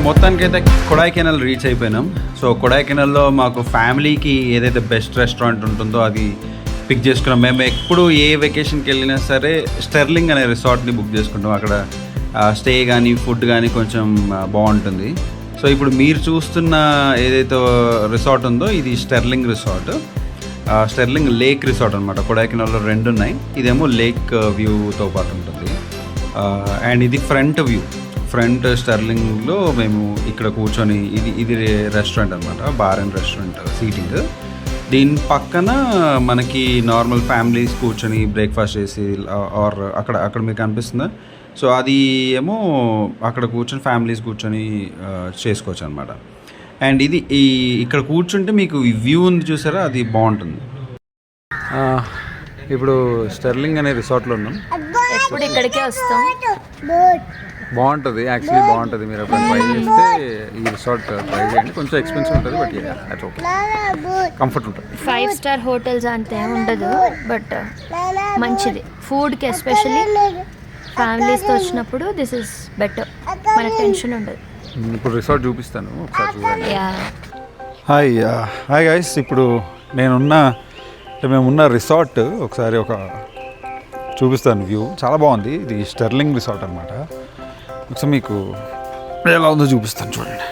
మొత్తానికైతే కొడైకెనాల్ రీచ్ అయిపోయినాం. సో కొడైకెనాల్లో మాకు ఫ్యామిలీకి ఏదైతే బెస్ట్ రెస్టారెంట్ ఉంటుందో అది పిక్ చేసుకున్నాం. మేము ఎప్పుడు ఏ వెకేషన్కి వెళ్ళినా సరే స్టెర్లింగ్ అనే రిసార్ట్ని బుక్ చేసుకుంటాం. అక్కడ స్టే కానీ ఫుడ్ కానీ కొంచెం బాగుంటుంది. సో ఇప్పుడు మీరు చూస్తున్న ఏదైతే రిసార్ట్ ఉందో ఇది sterling resort, sterling lake resort అనమాట. కొడైకెనాల్లో 2 ఉన్నాయి. ఇదేమో లేక్ వ్యూతో పాటు ఉంటుంది అండ్ ఇది ఫ్రంట్ వ్యూ. ఫ్రంట్ స్టెర్లింగ్లో మేము ఇక్కడ కూర్చొని ఇది రెస్టారెంట్ అనమాట, బార్ అండ్ రెస్టారెంట్ సీటింగ్. దీని పక్కన మనకి నార్మల్ ఫ్యామిలీస్ కూర్చొని బ్రేక్ఫాస్ట్ చేసి ఆర్ అక్కడ మీకు అనిపిస్తుందా? సో అది ఏమో అక్కడ కూర్చొని ఫ్యామిలీస్ కూర్చొని చేసుకోవచ్చు అనమాట. అండ్ ఇది ఇక్కడ కూర్చుంటే మీకు వ్యూ ఉంది చూసారా, అది బాగుంటుంది. ఇప్పుడు స్టెర్లింగ్ అనే రిసార్ట్లో ఉన్నాం. ఎప్పుడు ఇక్కడికే వస్తాం. బాగుంటుంది, యాక్చువల్లీ బాగుంటుంది. మీరు ఎప్పుడు ట్రై చేస్తే ఈ రిసార్ట్ ట్రై చేయండి. కొంచెం ఎక్స్పెన్సివ్ ఉంటుంది బట్ అట్లా ఓకే, కంఫర్ట్ ఉంటుంది. 5 స్టార్ హోటల్స్ అంతే ఉండదు బట్ మంచిది ఫుడ్కి, ఎస్పెషల్లీ ఫ్యామిలీస్తో వచ్చినప్పుడు దిస్ ఇస్ బెటర్. మనకు టెన్షన్ ఉండదు. ఇప్పుడు రిసార్ట్ చూపిస్తాను ఒకసారి చూడండి. హాయ్ గైస్, ఇప్పుడు మేమున్న రిసార్ట్ ఒకసారి చూపిస్తాను. వ్యూ చాలా బాగుంది. ఇది స్టెర్లింగ్ రిసార్ట్ అనమాట. ఒకసారి మీకు ఎలా ఉందో చూపిస్తాను చూడండి.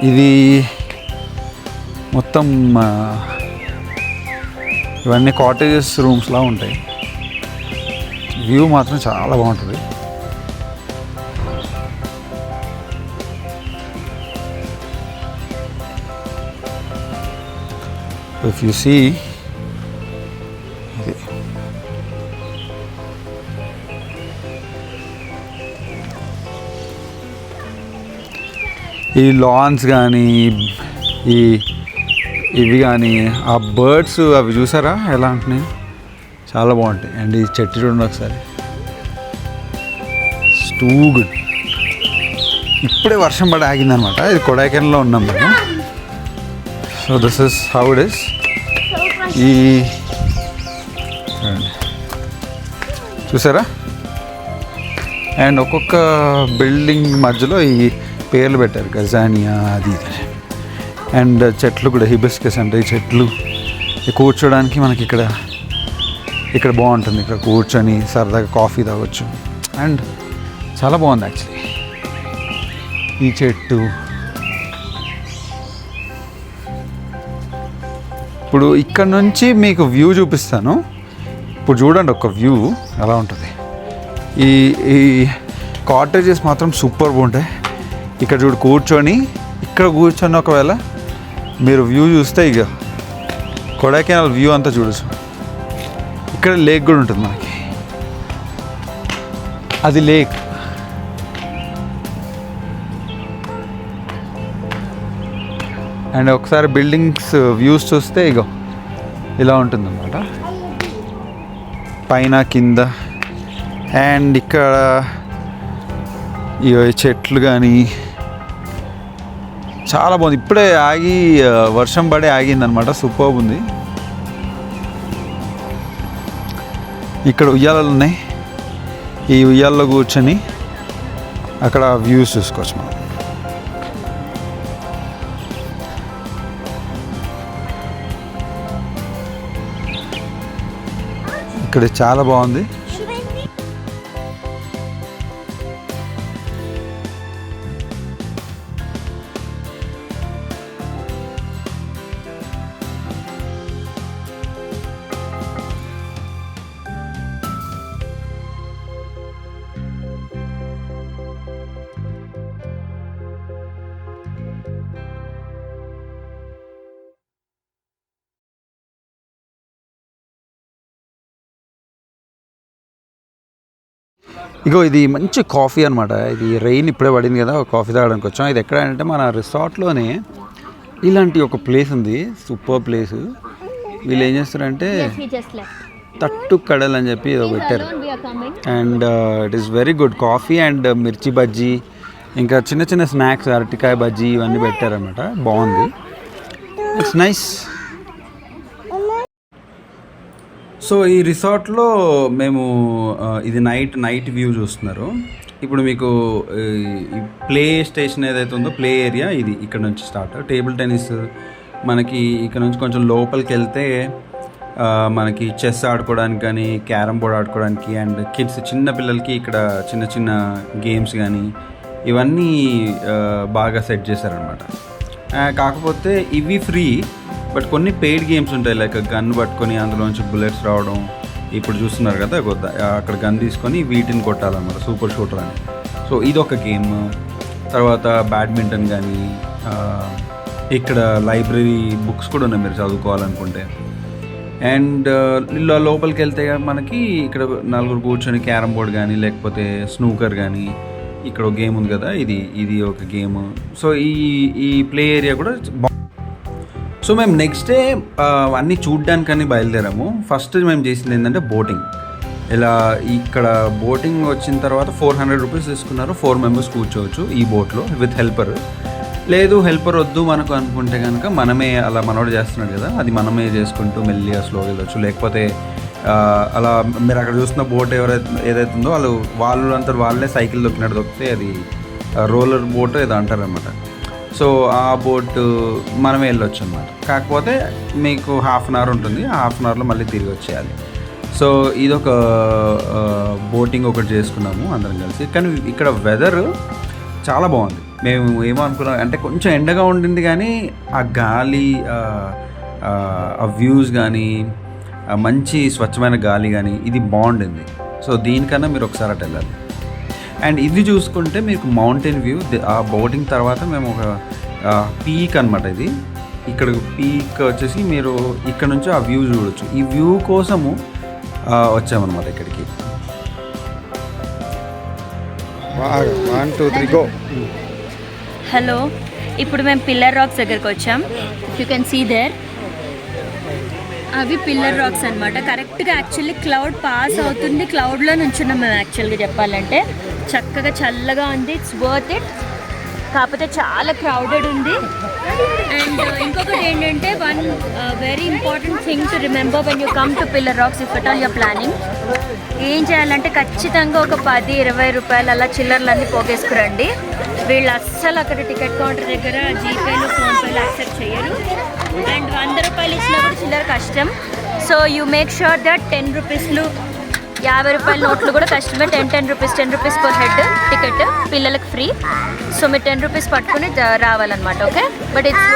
ఇది మొత్తం ఇవన్నీ కాటేజెస్ రూమ్స్లా ఉంటాయి. వ్యూ మాత్రం చాలా బాగుంటుంది. ఇఫ్ యు సీ ఈ లాన్స్ కానీ ఇవి కానీ ఆ బర్డ్స్ అవి చూసారా ఎలా ఉంటున్నాయి, చాలా బాగుంటాయి. అండ్ ఈ చెట్టు చూడండి ఒకసారి, టూ గుడ్. ఇప్పుడే వర్షం పడి ఆగిందనమాట. ఇది కొడైకెనాల్లో ఉన్నాం మేము. So this is how it is. చూసారా, అండ్ ఒక్కొక్క బిల్డింగ్ మధ్యలో ఈ పేర్లు పెట్టారు, గజానియా అది ఇది. అండ్ చెట్లు కూడా హిబిస్కస్ అంటే ఈ చెట్లు కూర్చోడానికి మనకి ఇక్కడ బాగుంటుంది. ఇక్కడ కూర్చొని సరదాగా కాఫీ తాగొచ్చు. అండ్ చాలా బాగుంది యాక్చువల్లీ ఈ చెట్టు. ఇప్పుడు ఇక్కడ నుంచి మీకు వ్యూ చూపిస్తాను. ఇప్పుడు చూడండి ఒక వ్యూ ఎలా ఉంటుంది. ఈ కాటేజెస్ మాత్రం సూపర్ బాగుంటాయి. ఇక్కడ కూర్చొని ఒకవేళ మీరు వ్యూ చూస్తే ఇక కొడైకెనాల్ వ్యూ అంతా చూడొచ్చు. ఇక్కడ లేక్ కూడా ఉంటుంది మనకి, అది లేక్. అండ్ ఒకసారి బిల్డింగ్స్ వ్యూస్ చూస్తే ఇగో ఇలా ఉంటుందన్నమాట, పైన కింద. అండ్ ఇక్కడ ఈ చెట్లు కానీ చాలా బాగుంది. ఇప్పుడే వర్షం పడే ఆగిందనమాట. సూపర్ ఉంది. ఇక్కడ ఉయ్యాలలు ఉన్నాయి. ఈ ఉయ్యాలలో కూర్చొని అక్కడ వ్యూస్ చూసుకోవచ్చు మనం. ఇక్కడ చాలా బాగుంది. ఇగో ఇది మంచి కాఫీ అనమాట. ఇది రెయిన్ ఇప్పుడే పడింది కదా, కాఫీ తాగడానికి వచ్చాం. ఇది ఎక్కడ అంటే మన రిసార్ట్లోనే ఇలాంటి ఒక ప్లేస్ ఉంది, సూపర్ ప్లేస్. వీళ్ళు ఏం చేస్తారంటే తట్టు కడల్ అని చెప్పి ఏదో పెట్టారు. And it is very good coffee and మిర్చి బజ్జీ, ఇంకా చిన్న చిన్న స్నాక్స్, అరటికాయ బజ్జీ ఇవన్నీ పెట్టారనమాట. బాగుంది, ఇట్స్ నైస్. సో ఈ రిసార్ట్లో మేము ఇది నైట్ వ్యూ చూస్తున్నారు. ఇప్పుడు మీకు ఈ ప్లే స్టేషన్ ఏదైతే ఉందో, ప్లే ఏరియా ఇది ఇక్కడ నుంచి స్టార్ట్. టేబుల్ టెన్నిస్ మనకి ఇక్కడ నుంచి కొంచెం లోపలికి వెళ్తే మనకి చెస్ ఆడుకోవడానికి కానీ, క్యారమ్ బోర్డ్ ఆడుకోవడానికి, అండ్ కిడ్స్ చిన్న పిల్లలకి ఇక్కడ చిన్న చిన్న గేమ్స్ కానీ ఇవన్నీ బాగా సెట్ చేశారనమాట. కాకపోతే ఇవి ఫ్రీ, బట్ కొన్ని పెయిడ్ గేమ్స్ ఉంటాయి. లైక్ గన్ పట్టుకొని అందులోంచి బుల్లెట్స్ రావడం, ఇప్పుడు చూస్తున్నారు కదా అక్కడ గన్ తీసుకొని వీటిని కొట్టాలన్నమాట, సూపర్ షూటర్ అని. సో ఇదొక గేమ్. తర్వాత బ్యాడ్మింటన్ కానీ, ఇక్కడ లైబ్రరీ బుక్స్ కూడా ఉన్నాయి మీరు చదువుకోవాలనుకుంటే. అండ్ ఇలా లోపలికి వెళ్తే మనకి ఇక్కడ నలుగురు కూర్చొని క్యారమ్ బోర్డ్ కానీ, లేకపోతే స్నూకర్ కానీ, ఇక్కడ ఒక గేమ్ ఉంది కదా, ఇది ఒక గేమ్. సో ఈ ప్లే ఏరియా కూడా సో మేము నెక్స్ట్ డే అన్నీ చూడ్డానికని బయలుదేరాము. ఫస్ట్ మేము చేసింది ఏంటంటే బోటింగ్. ఇలా ఇక్కడ బోటింగ్ వచ్చిన తర్వాత 400 రూపీస్ తీసుకున్నారు. 4 మెంబర్స్ కూర్చోవచ్చు ఈ బోట్లో విత్ హెల్పర్. లేదు హెల్పర్ వద్దు మనకు అనుకుంటే కనుక మనమే, అలా మనోడు చేస్తున్నాడు కదా, అది మనమే చేసుకుంటూ మెల్లిగా స్లోగా వెళ్ళొచ్చు. లేకపోతే అలా మీరు అక్కడ చూస్తున్న బోట్ ఏదైతే ఉందో వాళ్ళంతా వాళ్ళే సైకిల్ దొక్కినట్టు దొక్కితే అది రోలర్ బోట్ ఏదో అంటారనమాట. సో ఆ బోట్ మనమే వెళ్ళొచ్చు అనమాట. కాకపోతే మీకు హాఫ్ అన్ అవర్ ఉంటుంది, హాఫ్ అన్ అవర్లో మళ్ళీ తిరిగి వచ్చేయాలి. సో ఇదొక బోటింగ్ ఒకటి చేసుకున్నాము అందరం కలిసి. కానీ ఇక్కడ వెదర్ చాలా బాగుంది. మేము ఏమో అనుకున్నాం అంటే కొంచెం ఎండగా ఉండింది, కానీ ఆ గాలి, ఆ వ్యూస్ కానీ, మంచి స్వచ్ఛమైన గాలి కానీ ఇది బాగుండింది. సో దీనికన్నా మీరు ఒకసారి అటు వెళ్ళాలి. అండ్ ఇది చూసుకుంటే మీకు మౌంటైన్ వ్యూ. ఆ బోటింగ్ తర్వాత మేము ఒక పీక్ అనమాట, ఇది ఇక్కడ పీక్ వచ్చేసి మీరు ఇక్కడ నుంచి ఆ వ్యూ చూడొచ్చు. ఈ వ్యూ కోసము వచ్చామన్నమాట ఇక్కడికి. 1 2 3 గో. హలో, ఇప్పుడు మేము పిల్లర్ రాక్స్ దగ్గరికి వచ్చాం. యూ కెన్ సీ దేర్, అవి పిల్లర్ రాక్స్ అనమాట. కరెక్ట్గా యాక్చువల్లీ క్లౌడ్ పాస్ అవుతుంది, క్లౌడ్లో నుంచున్నాం మేము. యాక్చువల్గా చెప్పాలంటే చక్కగా చల్లగా ఉంది, ఇట్స్ వర్త్ ఇట్. కాకపోతే చాలా క్రౌడెడ్ ఉంది. అండ్ ఇంకొకటి ఏంటంటే, one very important thing to remember when you come to pillar rocks, if at all your planning, ఏం చేయాలంటే ఖచ్చితంగా ఒక 10-20 రూపాయలు అలా చిల్లర్లన్నీ పోగేసుకురండి. వీళ్ళు అస్సలు అక్కడ టికెట్ కౌంటర్ దగ్గర జీపేలు, ఫోన్పేలు యాక్సెప్ట్ చేయరు. అండ్ 100 రూపాయలు ఇచ్చినా కూడా చిల్లర కష్టం. So you make sure that 10 రూపీస్లు, 50 రూపాయల నోట్లు కూడా కష్టమే. 10 రూపీస్ పర్ హెడ్ టికెట్, పిల్లలకు ఫ్రీ. సో మీరు 10 రూపీస్ పట్టుకుని రావాలన్నమాట. Okay, but it's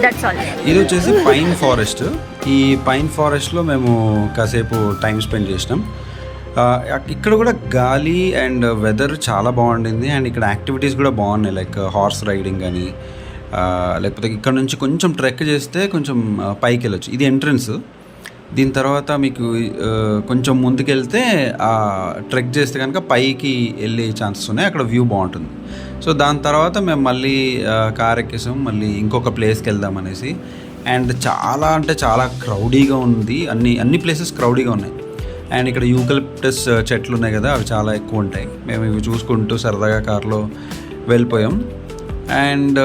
that's all. ఇది వచ్చేసి పైన్ ఫారెస్ట్. ఈ పైన్ ఫారెస్ట్లో మేము కాసేపు టైం స్పెండ్ చేసినాం. ఇక్కడ కూడా గాలి అండ్ వెదర్ చాలా బాగుండింది. అండ్ ఇక్కడ యాక్టివిటీస్ కూడా బాగున్నాయి, లైక్ హార్స్ రైడింగ్ కానీ, లేకపోతే ఇక్కడ నుంచి కొంచెం ట్రెక్ చేస్తే కొంచెం పైకి వెళ్ళొచ్చు. ఇది ఎంట్రన్స్. దీని తర్వాత మీకు కొంచెం ముందుకెళ్తే ట్రెక్ చేస్తే కనుక పైకి వెళ్ళే ఛాన్సెస్ ఉన్నాయి, అక్కడ వ్యూ బాగుంటుంది. సో దాని తర్వాత మేము మళ్ళీ కార్ ఎక్కేసాం, మళ్ళీ ఇంకొక ప్లేస్కి వెళ్దాం అనేసి. అండ్ చాలా అంటే చాలా క్రౌడీగా ఉంది, అన్ని ప్లేసెస్ క్రౌడీగా ఉన్నాయి. అండ్ ఇక్కడ యూకలిప్టస్ చెట్లు ఉన్నాయి కదా, అవి చాలా ఎక్కువ ఉంటాయి. మేము ఇవి చూసుకుంటూ సరదాగా కార్లో వెళ్ళిపోయాం. అండ్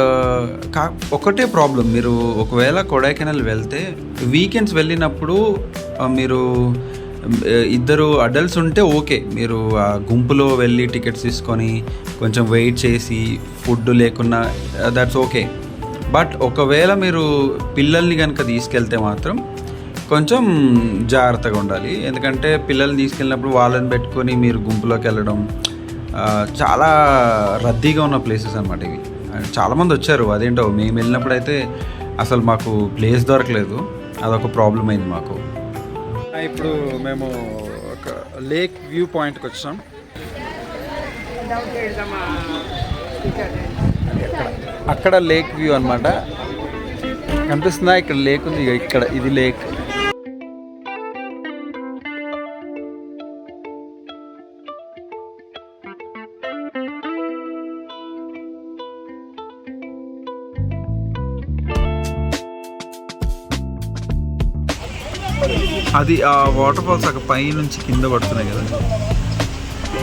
ఒకటే ప్రాబ్లం, మీరు ఒకవేళ కొడైకెనాల్ వెళ్తే వీకెండ్స్ వెళ్ళినప్పుడు మీరు 2 అడల్ట్స్ ఉంటే ఓకే, మీరు ఆ గుంపులో వెళ్ళి టికెట్స్ తీసుకొని కొంచెం వెయిట్ చేసి ఫుడ్ లేకున్నా దట్స్ ఓకే. బట్ ఒకవేళ మీరు పిల్లల్ని కనుక తీసుకెళ్తే మాత్రం కొంచెం జాగ్రత్తగా ఉండాలి. ఎందుకంటే పిల్లల్ని తీసుకెళ్ళినప్పుడు వాళ్ళని పెట్టుకొని మీరు గుంపులోకి వెళ్ళడం చాలా రద్దీగా ఉన్న ప్లేసెస్ అన్నమాట ఇవి. చాలామంది వచ్చారు, అదేంటో మేము వెళ్ళినప్పుడు అయితే అసలు మాకు ప్లేస్ దొరకలేదు, అదొక ప్రాబ్లం అయింది మాకు. ఇప్పుడు మేము ఒక లేక్ వ్యూ పాయింట్కి వచ్చాం. అక్కడ లేక్ వ్యూ అన్నమాట, కనిపిస్తుందా? ఇక్కడ లేక్ ఉంది, ఇక్కడ ఇది లేక్. అది ఆ వాటర్ ఫాల్స్ అక్కడ పై నుంచి కింద పడుతున్నాయి కదా.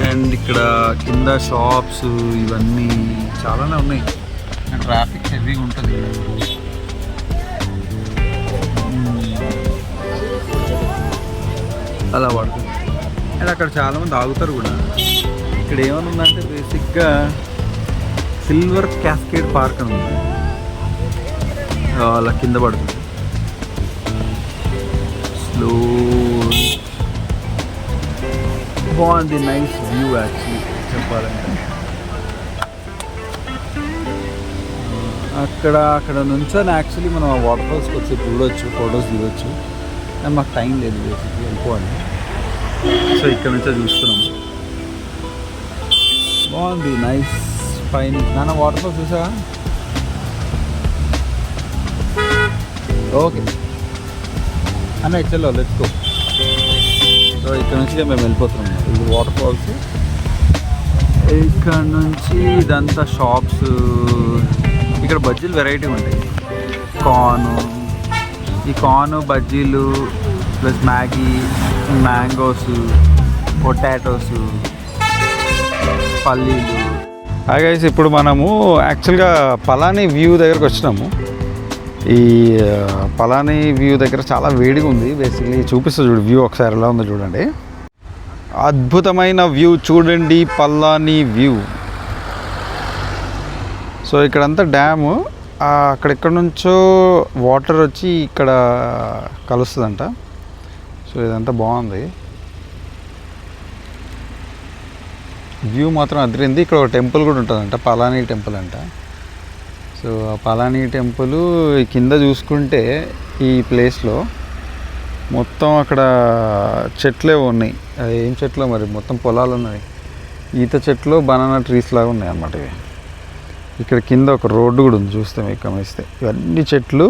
అండ్ ఇక్కడ కింద షాప్స్ ఇవన్నీ చాలానే ఉన్నాయి. అండ్ ట్రాఫిక్ హెవీగా ఉంటుంది. అలా పడుతుంది. అండ్ అక్కడ చాలామంది ఆగుతారు కూడా. ఇక్కడ ఏమైనా ఉందంటే బేసిక్గా సిల్వర్ క్యాస్కేడ్ పార్క్ అని ఉంది, అలా కింద పడుతుంది. స్లో బాగుంది, నైస్ వ్యూ యాక్చువల్లీ చెప్పాలంటే. అక్కడ నుంచొని యాక్చువల్లీ మనం ఆ వాటర్ ఫాల్స్కి వచ్చి చూడొచ్చు, ఫొటోస్ దిగొచ్చు. అండ్ మాకు టైం లేదు బేసిక్లీ, వెళ్ళిపోవాలి. సో ఇక్కడ నుంచే చూస్తున్నాం. బాగుంది, నైస్ ఫైన్. నాన్న వాటర్ ఫాల్స్ చూసావా? ఓకే అన్న ఇచ్చలో లెట్స్ గో. సో ఇక్కడ నుంచి మేము వెళ్ళిపోతున్నాం. ఇది వాటర్ ఫాల్స్. ఇక్కడ నుంచి ఇదంతా షాప్స్. ఇక్కడ బజ్జీలు వెరైటీ ఉంటాయి. ఈ కార్న్ బజ్జీలు ప్లస్ మ్యాగీ, మ్యాంగోస్, పొటాటోస్, పల్లీలు. గైస్ ఇప్పుడు మనము యాక్చువల్గా పలానీ వ్యూ దగ్గరకు వచ్చినాము. ఈ పలానీ వ్యూ దగ్గర చాలా వేడిగా ఉంది. బేసిక్లీ చూపిస్తుంది చూడు వ్యూ, ఒకసారి ఎలా ఉందో చూడండి. అద్భుతమైన వ్యూ చూడండి, పలానీ వ్యూ. సో ఇక్కడంతా డ్యాము. అక్కడెక్కడ నుంచో వాటర్ వచ్చి ఇక్కడ కలుస్తుందంట. సో ఇదంతా బాగుంది, వ్యూ మాత్రం అదిరింది. ఇక్కడ ఒక టెంపుల్ కూడా ఉంటుందంట, పలానీ టెంపుల్ అంట. సో ఆ పలానీ టెంపుల్ కింద చూసుకుంటే ఈ ప్లేస్లో మొత్తం అక్కడ చెట్లే ఉన్నాయి. అది ఏం చెట్లు మరి, మొత్తం పొలాలు ఉన్నాయి. ఈత చెట్లు, బనానా ట్రీస్ లాగా ఉన్నాయి అన్నమాట ఇవి. ఇక్కడ కింద ఒక రోడ్డు కూడా ఉంది, చూస్తే మీకు గమనిస్తే. ఇవన్నీ చెట్లు.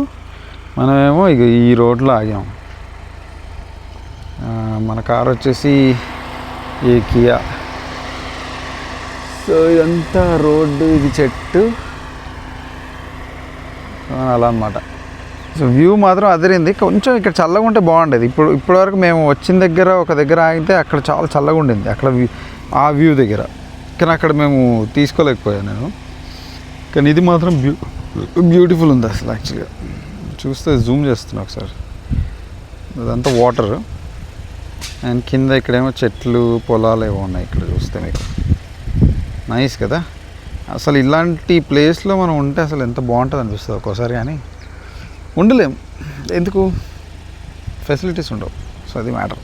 మనమేమో ఇక ఈ రోడ్లో ఆగాం. మన కార్ వచ్చేసి ఈ కియా. సో ఇదంతా రోడ్డు, ఇది చెట్టు, అలా అన్నమాట. సో వ్యూ మాత్రం అదిరింది. కొంచెం ఇక్కడ చల్లగా ఉంటే బాగుండేది. ఇప్పటివరకు మేము వచ్చిన దగ్గర ఒక దగ్గర ఆగితే అక్కడ చాలా చల్లగా ఉండింది, అక్కడ ఆ వ్యూ దగ్గర. కానీ అక్కడ మేము తీసుకోలేకపోయాను నేను. కానీ ఇది మాత్రం బ్యూటిఫుల్ ఉంది అసలు. యాక్చువల్గా చూస్తే జూమ్ చేస్తున్నా ఒకసారి. అదంతా వాటర్ అండ్ కింద ఇక్కడేమో చెట్లు, పొలాలు ఏవో ఉన్నాయి ఇక్కడ చూస్తే మీకు. నైస్ కదా. అసలు ఇలాంటి ప్లేస్లో మనం ఉంటే అసలు ఎంత బాగుంటుంది అనిపిస్తుంది ఒక్కోసారి. కానీ ఉండలేం, ఎందుకు, ఫెసిలిటీస్ ఉండవు. సో అది మ్యాటర్.